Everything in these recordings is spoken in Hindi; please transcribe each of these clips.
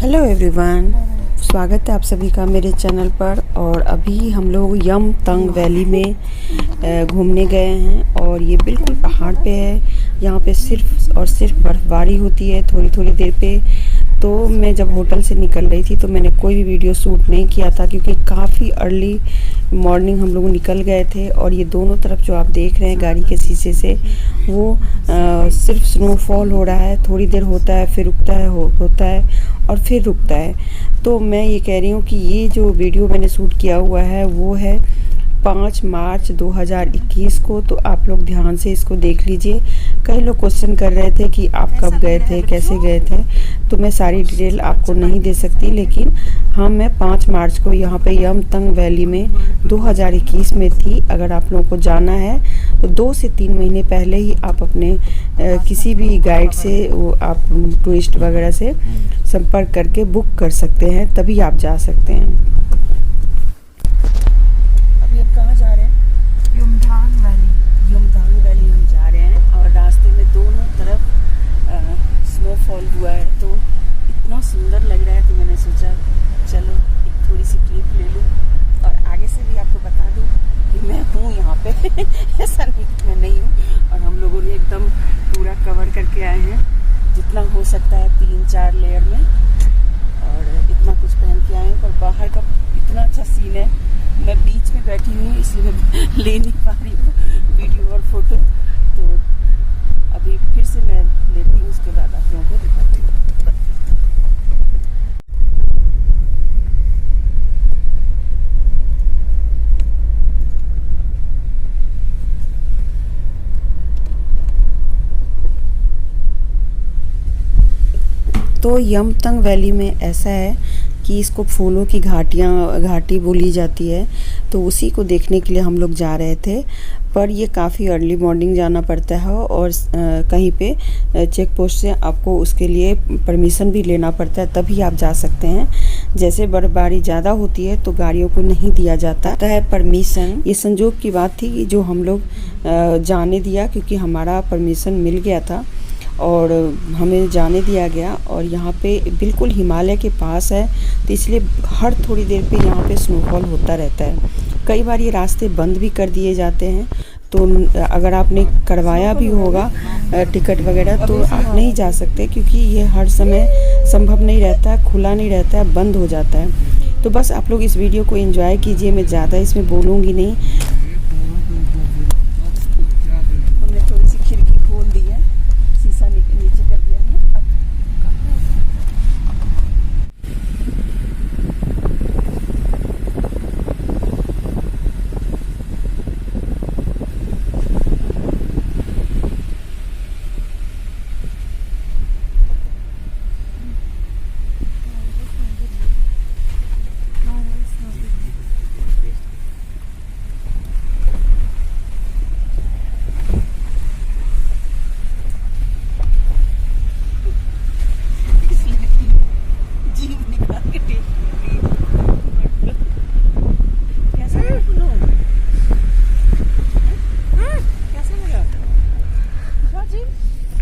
हेलो एवरीवन, स्वागत है आप सभी का मेरे चैनल पर। और अभी हम लोग यमतंग वैली में घूमने गए हैं और ये बिल्कुल पहाड़ पे है। यहाँ पे सिर्फ और सिर्फ बर्फ़बारी होती है थोड़ी थोड़ी देर पे। तो मैं जब होटल से निकल रही थी तो मैंने कोई भी वीडियो शूट नहीं किया था क्योंकि काफ़ी अर्ली मॉर्निंग हम लोग निकल गए थे। और ये दोनों तरफ जो आप देख रहे हैं गाड़ी के शीशे से वो सिर्फ स्नोफॉल हो रहा है। थोड़ी देर होता है फिर रुकता है, होता है और फिर रुकता है। तो मैं ये कह रही हूँ कि ये जो वीडियो मैंने शूट किया हुआ है वो है 5 मार्च 2021 को। तो आप लोग ध्यान से इसको देख लीजिए। कई लोग क्वेश्चन कर रहे थे कि आप कब गए थे, कैसे गए थे। तो मैं सारी डिटेल आपको नहीं दे सकती, लेकिन हाँ मैं 5 मार्च को यहाँ पे यमतंग वैली में 2021 में थी। अगर आप लोगों को जाना है तो 2 से 3 महीने पहले ही आप अपने किसी भी गाइड से आप टूरिस्ट वगैरह से संपर्क करके बुक कर सकते हैं, तभी आप जा सकते हैं। अभी आप कहाँ जा रहे हैं? युमथांग वैली। युमथांग वैली हम जा रहे हैं और रास्ते में दोनों तरफ स्नोफॉल हुआ है। तो इतना सुंदर लग रहा है तो मैंने सोचा चलो एक थोड़ी सी क्लिप ले लूँ और आगे से भी आपको बता दूँ कि मैं हूँ यहाँ पे। ऐसा नहीं कि मैं नहीं हूँ। और हम लोगों ने एकदम पूरा कवर करके आए हैं जितना हो सकता है 3-4 लेयर में, और इतना कुछ पहन के आए हैं। पर बाहर का इतना अच्छा सीन है। मैं बीच में बैठी हूँ इसलिए मैं ले नहीं पा रही हूँ वीडियो और फोटो। तो अभी फिर से मैं लेती हूँ, उसके बाद आप लोगों को दिखाती हूँ। तो यमतंग वैली में ऐसा है कि इसको फूलों की घाटी बोली जाती है। तो उसी को देखने के लिए हम लोग जा रहे थे। पर ये काफ़ी अर्ली मॉर्निंग जाना पड़ता है और कहीं पे चेक पोस्ट से आपको उसके लिए परमिशन भी लेना पड़ता है, तभी आप जा सकते हैं। जैसे बर्फबारी ज़्यादा होती है तो गाड़ियों को नहीं दिया जाता है परमिशन। ये संजोग की बात थी कि जो हम लोग जाने दिया, क्योंकि हमारा परमिशन मिल गया था और हमें जाने दिया गया। और यहाँ पे बिल्कुल हिमालय के पास है तो इसलिए हर थोड़ी देर पे यहाँ पे स्नोफॉल होता रहता है। कई बार ये रास्ते बंद भी कर दिए जाते हैं। तो अगर आपने करवाया भी होगा टिकट वगैरह तो आप नहीं जा सकते, क्योंकि ये हर समय संभव नहीं रहता है, खुला नहीं रहता है, बंद हो जाता है। तो बस आप लोग इस वीडियो को एंजॉय कीजिए। मैं ज़्यादा इसमें बोलूँगी नहीं। हमने थोड़ी सी खिड़की खोल दी है, शीशा नीचे कर दिया है।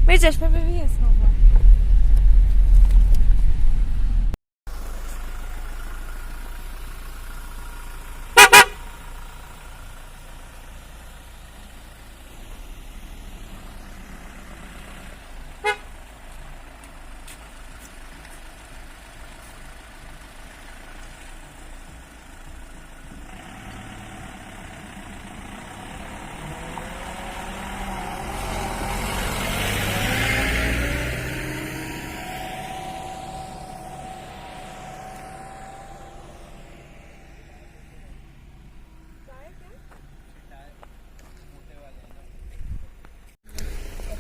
मेरे चश्मे पे भी है स्नोफॉल।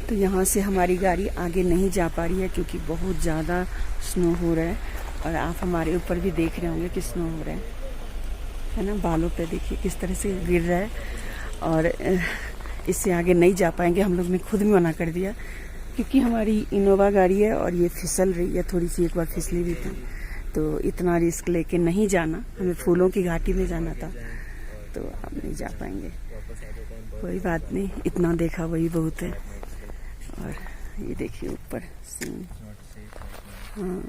तो यहाँ से हमारी गाड़ी आगे नहीं जा पा रही है क्योंकि बहुत ज़्यादा स्नो हो रहा है। और आप हमारे ऊपर भी देख रहे होंगे कि स्नो हो रहा है ना। बालों पे देखिए किस तरह से गिर रहा है। और इससे आगे नहीं जा पाएंगे। हम लोग ने खुद भी मना कर दिया क्योंकि हमारी इनोवा गाड़ी है और ये फिसल रही है थोड़ी सी। एक बार फिसली भी थी तो इतना रिस्क लेके नहीं जाना। हमें फूलों की घाटी में जाना था तो अब नहीं जा पाएंगे। कोई बात नहीं, इतना देखा वही बहुत है। और ये देखिए ऊपर सीन। हाँ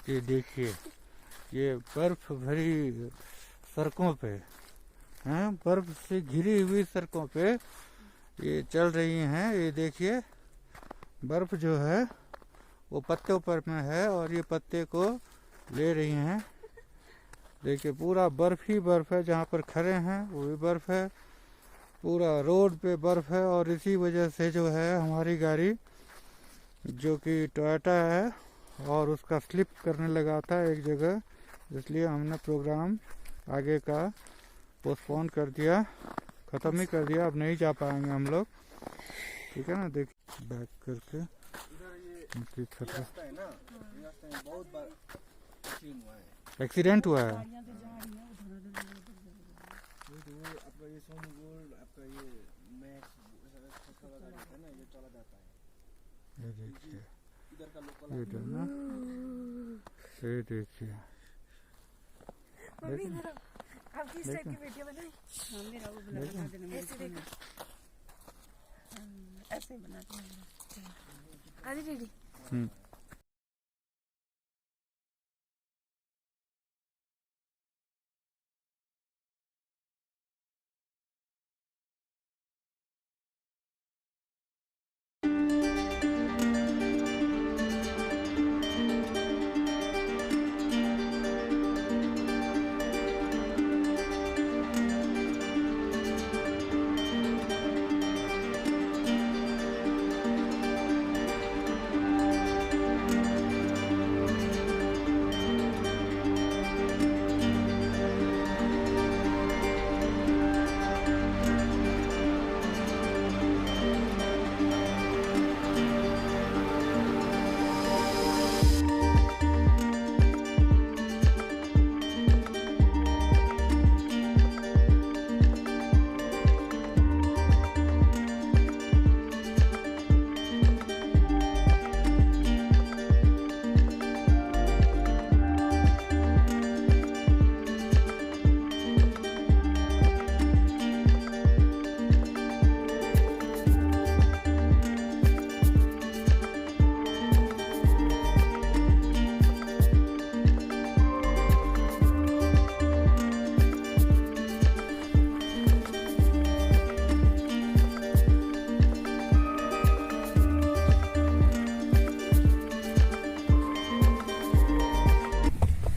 ये देखिए, ये बर्फ भरी सड़कों पे हैं, बर्फ से घिरी हुई सड़कों पे ये चल रही हैं। ये देखिए, बर्फ जो है वो पत्तों पर में है और ये पत्ते को ले रही हैं। देखिए, पूरा बर्फ ही बर्फ है, जहाँ पर खड़े हैं वो भी बर्फ है, पूरा रोड पे बर्फ है। और इसी वजह से जो है हमारी गाड़ी जो कि टोयोटा है और उसका स्लिप करने लगा था एक जगह, इसलिए हमने प्रोग्राम आगे का पोस्टपोन कर दिया, ख़त्म ही कर दिया। अब नहीं जा पाएंगे हम लोग, ठीक है ना। देख बैक करके एक्सीडेंट हुआ है। ये देखिए, ये देखना, ये देखिए, आप किस टाइप की वीडियो बनाई? ऐसे देखो, ऐसे ही बनाते हैं। आदि दीदी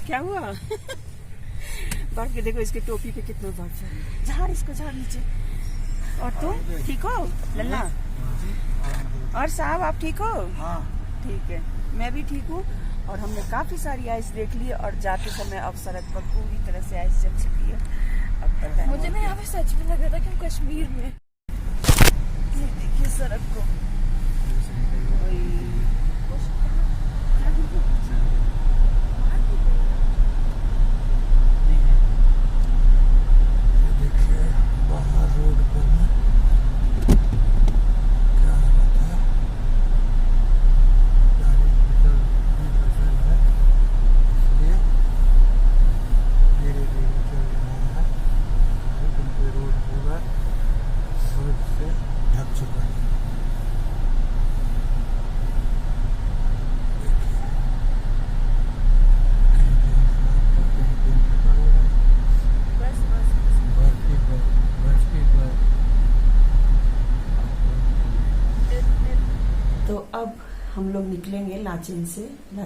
क्या हुआ? बर्फ के देखो, इसके टोपी पे कितना बर्फ है। झाड़ इसको, झाड़ नीचे। और तुम ठीक हो लल्ला? और साहब आप ठीक हो? हाँ ठीक है, मैं भी ठीक हूँ। और हमने काफी सारी आइस देख ली और जाते समय अब सड़क पर पूरी तरह से आइस जम चुकी है। अब पता है मुझे ना यहाँ पे सच में लग रहा था कि हम कश्मीर में। ये देखिए सड़क को। तो अब हम लोग निकलेंगे लाचेन से ना,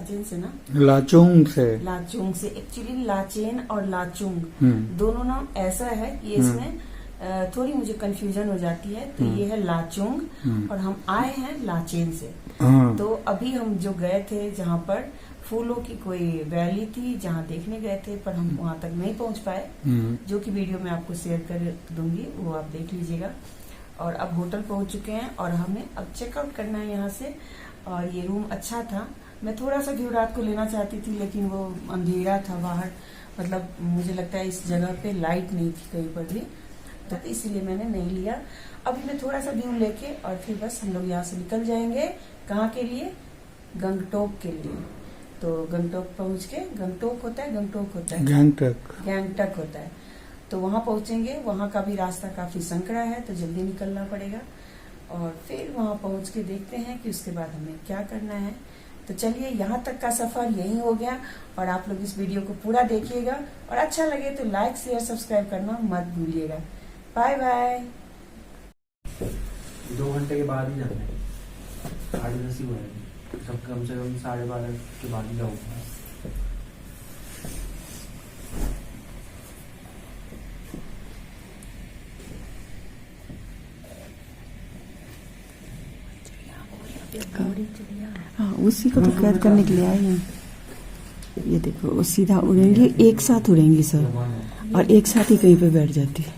लाचुंग से। लाचुंग से। एक्चुअली लाचेन और लाचुंग दोनों नाम ऐसा है कि इसमें थोड़ी मुझे कंफ्यूजन हो जाती है। तो ये है लाचुंग और हम आए हैं लाचेन से। तो अभी हम जो गए थे जहाँ पर फूलों की कोई वैली थी, जहाँ देखने गए थे, पर हम वहाँ तक नहीं पहुँच पाए, जो कि वीडियो में आपको शेयर कर दूंगी, वो आप देख लीजिएगा। और अब होटल पहुंच चुके हैं और हमें अब चेकआउट करना है यहाँ से। और ये रूम अच्छा था। मैं थोड़ा सा व्यू रात को लेना चाहती थी, लेकिन वो अंधेरा था बाहर, मतलब मुझे लगता है इस जगह पे लाइट नहीं थी कहीं पर भी, तो इसलिए मैंने नहीं लिया। अभी मैं थोड़ा सा व्यू लेके और फिर बस हम लोग यहाँ से निकल जाएंगे। कहाँ के लिए? गंगटोक के लिए। तो गंगटोक पहुँच के, गंगटोक होता है गैंगटक होता है, तो वहाँ पहुँचेंगे। वहाँ का भी रास्ता काफी संकरा है, तो जल्दी निकलना पड़ेगा। और फिर वहाँ पहुँच के देखते हैं कि उसके बाद हमें क्या करना है। तो चलिए यहाँ तक का सफर यही हो गया और आप लोग इस वीडियो को पूरा देखिएगा और अच्छा लगे तो लाइक शेयर सब्सक्राइब करना मत भूलिएगा। Bye bye. 2 घंटे के बाद ही जाना है, 10:30 ही हुआ सब, कम से कम 12:30 के बाद ही जाऊँगा। हाँ, उसी को तो कैद करने के लिए आए हैं। ये देखो वो सीधा उड़ेंगे, एक साथ उड़ेंगी सब और एक साथ ही कहीं पे बैठ जाती है।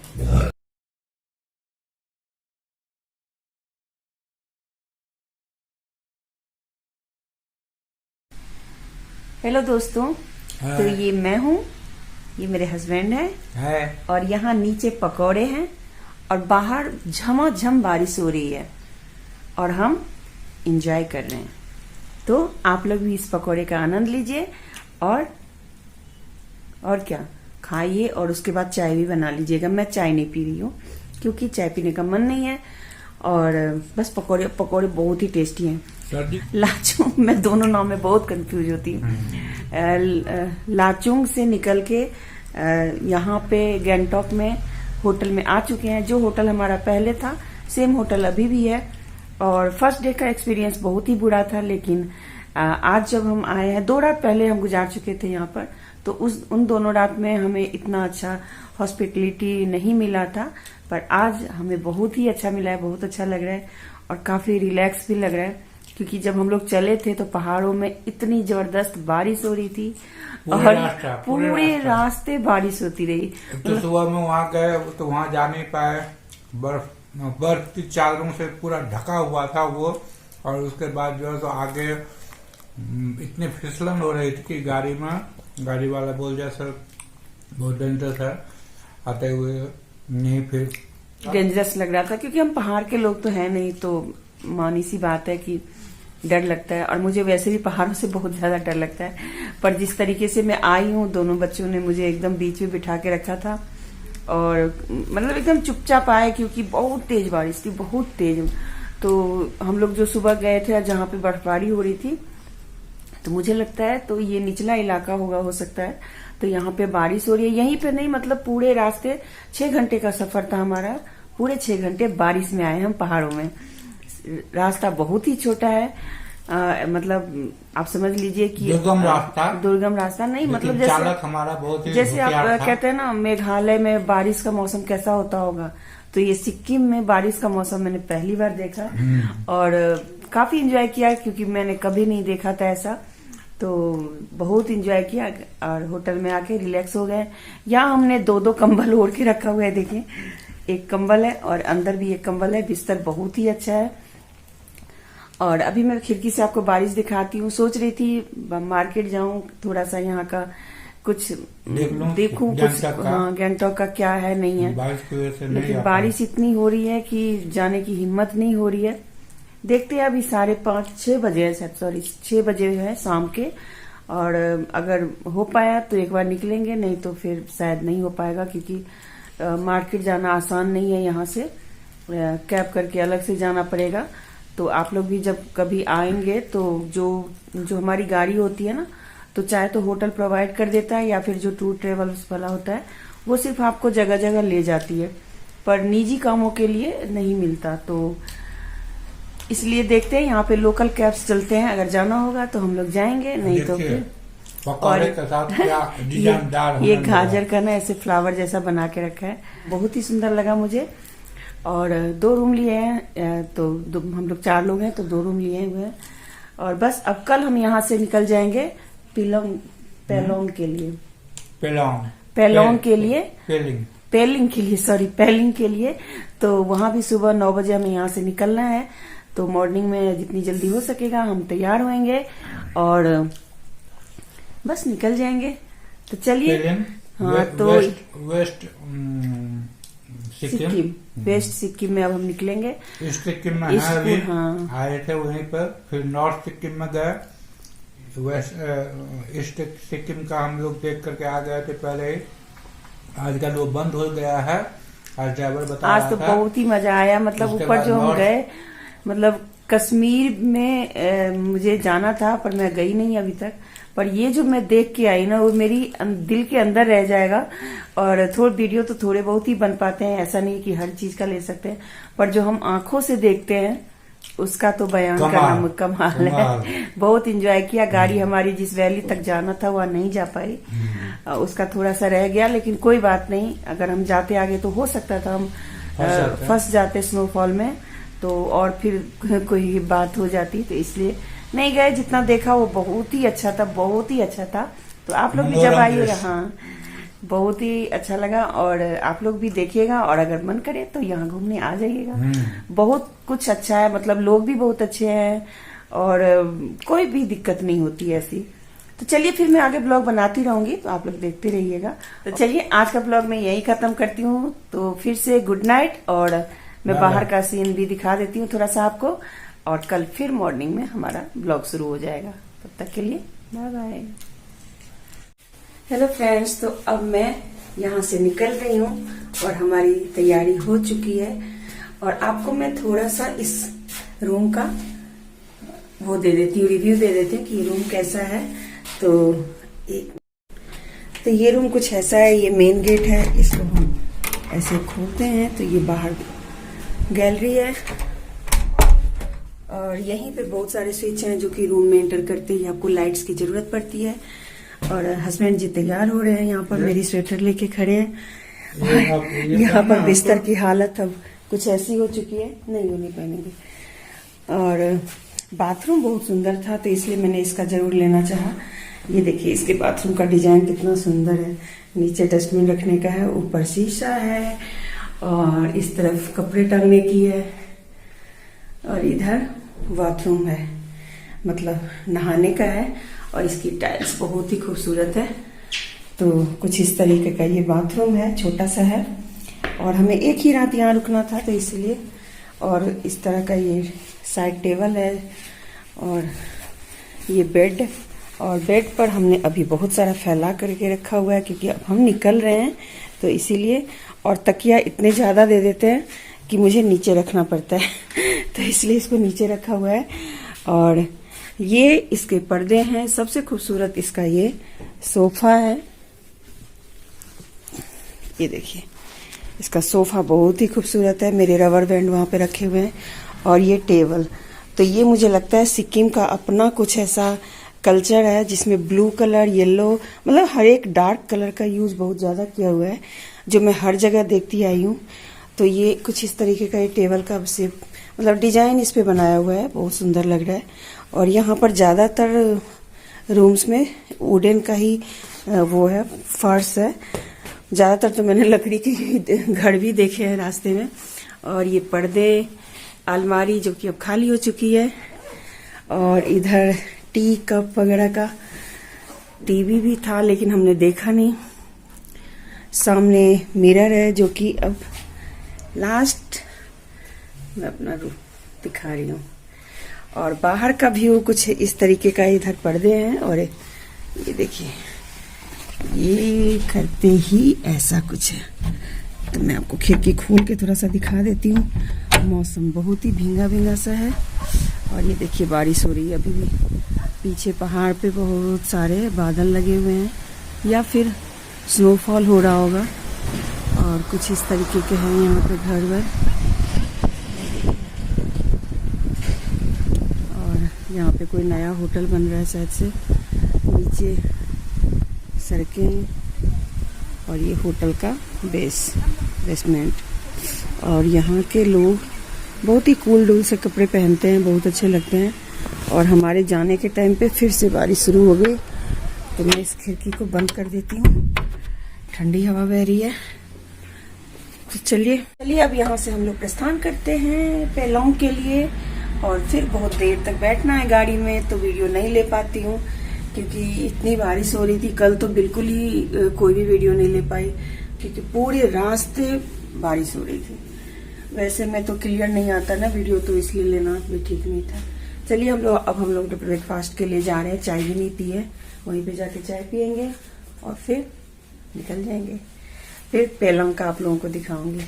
हेलो दोस्तों, तो ये मैं हूँ, ये मेरे हस्बैंड है और यहाँ नीचे पकौड़े हैं और बाहर झमाझम बारिश हो रही है और हम एंजॉय कर रहे हैं। तो आप लोग भी इस पकौड़े का आनंद लीजिए और क्या खाइए और उसके बाद चाय भी बना लीजिएगा। मैं चाय नहीं पी रही हूँ क्योंकि चाय पीने का मन नहीं है और बस पकौड़े बहुत ही टेस्टी हैं। लाचुंग, मैं दोनों नाम में बहुत कंफ्यूज होती हूँ। लाचुंग से निकल के यहाँ पे गैंगटॉक में होटल में आ चुके हैं। जो होटल हमारा पहले था सेम होटल अभी भी है और फर्स्ट डे का एक्सपीरियंस बहुत ही बुरा था, लेकिन आज जब हम आए हैं 2 रात पहले हम गुजार चुके थे यहाँ पर, तो उन दोनों रात में हमें इतना अच्छा हॉस्पिटलिटी नहीं मिला था, पर आज हमें बहुत ही अच्छा मिला है। बहुत अच्छा लग रहा है और काफी रिलैक्स भी लग रहा है क्योंकि जब हम लोग चले थे तो पहाड़ों में इतनी जबरदस्त बारिश हो रही थी और पूरे रास्ते बारिश होती रही। तो सुबह में वहाँ गए तो वहाँ जा नहीं पाए, बर्फ की चादरों से पूरा ढका हुआ था वो, और उसके बाद जो है तो आगे इतनी फिसलन हो रही थी कि गाड़ी वाला बोल दिया सर बहुत डेंजरस है, आते हुए नहीं, फिर डेंजरस लग रहा था क्योंकि हम पहाड़ के लोग तो है नहीं, तो मानी सी बात है कि डर लगता है और मुझे वैसे भी पहाड़ों से बहुत ज्यादा डर लगता है। पर जिस तरीके से मैं आई हूँ, दोनों बच्चों ने मुझे एकदम बीच में बिठा के रखा था और मतलब एकदम चुपचाप आए क्योंकि बहुत तेज बारिश थी, बहुत तेज। तो हम लोग जो सुबह गए थे जहाँ पे बर्फबारी हो रही थी, तो मुझे लगता है तो ये निचला इलाका होगा, हो सकता है, तो यहाँ पे बारिश हो रही है। यहीं पे नहीं, मतलब पूरे रास्ते 6 घंटे का सफर था हमारा, पूरे 6 घंटे बारिश में आए हम पहाड़ों में। रास्ता बहुत ही छोटा है, मतलब आप समझ लीजिए कि दुर्गम रास्ता नहीं, मतलब चालक हमारा बहुत ही जैसे आप कहते हैं ना मेघालय में बारिश का मौसम कैसा होता होगा, तो ये सिक्किम में बारिश का मौसम मैंने पहली बार देखा और काफी एंजॉय किया क्योंकि मैंने कभी नहीं देखा था ऐसा, तो बहुत एंजॉय किया और होटल में आके रिलैक्स हो गए। यहाँ हमने 2-2 कंबल ओढ़ के रखा हुआ है, देखिए एक कंबल है और अंदर भी एक कंबल है। बिस्तर बहुत ही अच्छा है और अभी मैं खिड़की से आपको बारिश दिखाती हूँ। सोच रही थी मार्केट जाऊं, थोड़ा सा यहाँ का कुछ देखूं कुछ, हाँ गैंगटॉक का क्या है नहीं है, बारिश की वजह से लेकिन बारिश इतनी हो रही है कि जाने की हिम्मत नहीं हो रही है। देखते हैं, अभी 5:30-6 बजे है, सॉरी 6 बजे है शाम के, और अगर हो पाया तो एक बार निकलेंगे, नहीं तो फिर शायद नहीं हो पाएगा क्योंकि मार्केट जाना आसान नहीं है। यहाँ से कैब करके अलग से जाना पड़ेगा। तो आप लोग भी जब कभी आएंगे तो जो हमारी गाड़ी होती है ना, तो चाहे तो होटल प्रोवाइड कर देता है या फिर जो टूर ट्रेवल्स वाला होता है वो सिर्फ आपको जगह जगह ले जाती है, पर निजी कामों के लिए नहीं मिलता। तो इसलिए देखते हैं, यहाँ पे लोकल कैब्स चलते हैं, अगर जाना होगा तो हम लोग जाएंगे, नहीं तो फिर और के साथ क्या डिजाइनदार ये गाजर का ना ऐसे फ्लावर जैसा बना के रखा है, बहुत ही सुंदर लगा मुझे। और 2 रूम लिए हैं, तो हम लोग 4 लोग हैं तो 2 रूम लिए हुए हैं। और बस अब कल हम यहाँ से निकल जाएंगे पेलोंग के लिए, पेलोंग के लिए, पेलिंग के लिए, सॉरी पेलिंग के लिए। तो वहां भी सुबह 9 बजे हमें यहाँ से निकलना है, तो मॉर्निंग में जितनी जल्दी हो सकेगा हम तैयार होंगे और बस निकल जाएंगे। तो चलिए, हाँ तो वेस्ट सिक्किम, वेस्ट सिक्किम में अब हम निकलेंगे। ईस्ट सिक्किम में आए थे वहीं पर, फिर नॉर्थ सिक्किम में गए, वेस्ट ईस्ट सिक्किम का हम लोग देख करके आ गए थे पहले ही। आजकल वो बंद हो गया है, आज ड्राइवर बता रहा था। आज तो बहुत ही मजा आया, मतलब ऊपर जो हम गए, मतलब कश्मीर में मुझे जाना था पर मैं गई नहीं अभी तक। पर ये जो मैं देख के आई ना वो मेरी दिल के अंदर रह जाएगा। और थोड़े वीडियो तो थोड़े बहुत ही बन पाते हैं, ऐसा नहीं कि हर चीज का ले सकते हैं, पर जो हम आंखों से देखते हैं उसका तो बयान करना कमाल है। बहुत एंजॉय किया। गाड़ी हमारी जिस वैली तक जाना था वह नहीं जा पाई, उसका थोड़ा सा रह गया, लेकिन कोई बात नहीं। अगर हम जाते आगे तो हो सकता था हम फंस जाते स्नोफॉल में, तो और फिर कोई बात हो जाती, तो इसलिए नहीं गए। जितना देखा वो बहुत ही अच्छा था, बहुत ही अच्छा था। तो आप लोग भी जब आइएगा, हाँ बहुत ही अच्छा लगा। और आप लोग भी देखिएगा, और अगर मन करे तो यहाँ घूमने आ जाइएगा। बहुत कुछ अच्छा है, मतलब लोग भी बहुत अच्छे हैं और कोई भी दिक्कत नहीं होती है ऐसी। तो चलिए फिर मैं आगे ब्लॉग बनाती रहूंगी, तो आप लोग देखते रहिएगा। तो चलिए आज का ब्लॉग मैं यही खत्म करती हूँ। तो फिर से गुड नाइट, और मैं बाहर का सीन भी दिखा देती हूँ थोड़ा सा आपको, और कल फिर मॉर्निंग में हमारा ब्लॉग शुरू हो जाएगा। तब तक के लिए बाय बाय। हेलो फ्रेंड्स, तो अब मैं यहाँ से निकल रही हूँ और हमारी तैयारी हो चुकी है। और आपको मैं थोड़ा सा इस रूम का वो दे देती हूँ, रिव्यू दे देती हूँ कि ये रूम कैसा है। तो ये रूम कुछ ऐसा है। ये मेन गेट है, इसको हम ऐसे खोलते हैं तो ये बाहर गैलरी है, और यहीं पे बहुत सारे स्विच हैं जो कि रूम में एंटर करते ही आपको लाइट्स की जरूरत पड़ती है। और हस्बैंड जी तैयार हो रहे हैं, यहाँ पर मेरी स्वेटर लेके खड़े हैं। यहाँ पर बिस्तर की हालत अब कुछ ऐसी हो चुकी है, नहीं वो नहीं पहनेंगे। और बाथरूम बहुत सुंदर था, तो इसलिए मैंने इसका जरूर लेना चाहा। ये देखिए इसके बाथरूम का डिजाइन कितना सुंदर है। नीचे डस्टबिन रखने का है, ऊपर शीशा है, और इस तरफ कपड़े टांगने की है, और इधर बाथरूम है, मतलब नहाने का है। और इसकी टाइल्स बहुत ही खूबसूरत है। तो कुछ इस तरीके का ये बाथरूम है, छोटा सा है, और हमें एक ही रात यहाँ रुकना था तो इसलिए। और इस तरह का ये साइड टेबल है, और ये बेड, और बेड पर हमने अभी बहुत सारा फैला करके रखा हुआ है क्योंकि अब हम निकल रहे हैं, तो इसीलिए। और तकिया इतने ज़्यादा दे देते हैं कि मुझे नीचे रखना पड़ता है तो इसलिए इसको नीचे रखा हुआ है। और ये इसके पर्दे हैं। सबसे खूबसूरत इसका ये सोफा है, ये देखिए इसका सोफा बहुत ही खूबसूरत है। मेरे रबर बैंड वहां पे रखे हुए हैं। और ये टेबल, तो ये मुझे लगता है सिक्किम का अपना कुछ ऐसा कल्चर है जिसमें ब्लू कलर, येलो, मतलब हर एक डार्क कलर का यूज बहुत ज्यादा किया हुआ है, जो मैं हर जगह देखती आई हूँ। तो ये कुछ इस तरीके का ये टेबल का से मतलब डिजाइन इस पे बनाया हुआ है, बहुत सुंदर लग रहा है। और यहाँ पर ज्यादातर रूम्स में वुडन का ही वो है, फर्श है। ज्यादातर तो मैंने लकड़ी के घर भी देखे हैं रास्ते में। और ये पर्दे, अलमारी जो कि अब खाली हो चुकी है, और इधर टी कप वगैरह का टीवी भी था लेकिन हमने देखा नहीं। सामने मिरर है जो कि अब लास्ट मैं अपना रूम दिखा रही हूँ। और बाहर का व्यू कुछ इस तरीके का, इधर पर्दे हैं, और ये देखिए ये करते ही ऐसा कुछ है। तो मैं आपको खिड़की खोल के थोड़ा सा दिखा देती हूँ। मौसम बहुत ही भींगा भींगा सा है, और ये देखिए बारिश हो रही है अभी भी। पीछे पहाड़ पे बहुत सारे बादल लगे हुए हैं, या फिर स्नोफॉल हो रहा होगा। और कुछ इस तरीके के हैं यहाँ पे घर वर। और यहाँ पे कोई नया होटल बन रहा है शायद से। नीचे सड़कें, और ये होटल का बेसमेंट। और यहाँ के लोग बहुत ही कूल डूल से कपड़े पहनते हैं, बहुत अच्छे लगते हैं। और हमारे जाने के टाइम पे फिर से बारिश शुरू हो गई, तो मैं इस खिड़की को बंद कर देती हूँ। ठंडी हवा बह रही है। तो चलिए अब यहाँ से हम लोग प्रस्थान करते हैं पेलोंग के लिए। और फिर बहुत देर तक बैठना है गाड़ी में, तो वीडियो नहीं ले पाती हूँ क्योंकि इतनी बारिश हो रही थी। कल तो बिल्कुल ही कोई भी वीडियो नहीं ले पाई क्योंकि पूरे रास्ते बारिश हो रही थी। वैसे मैं तो क्लियर नहीं आता ना वीडियो, तो इसलिए लेना भी ठीक नहीं था। चलिए अब हम लोग ब्रेकफास्ट के लिए जा रहे हैं। चाय भी नहीं पी है, वहीं पे जाके चाय पियेंगे और फिर निकल जाएंगे। फिर पेलोंग का आप लोगों को दिखाऊंगी।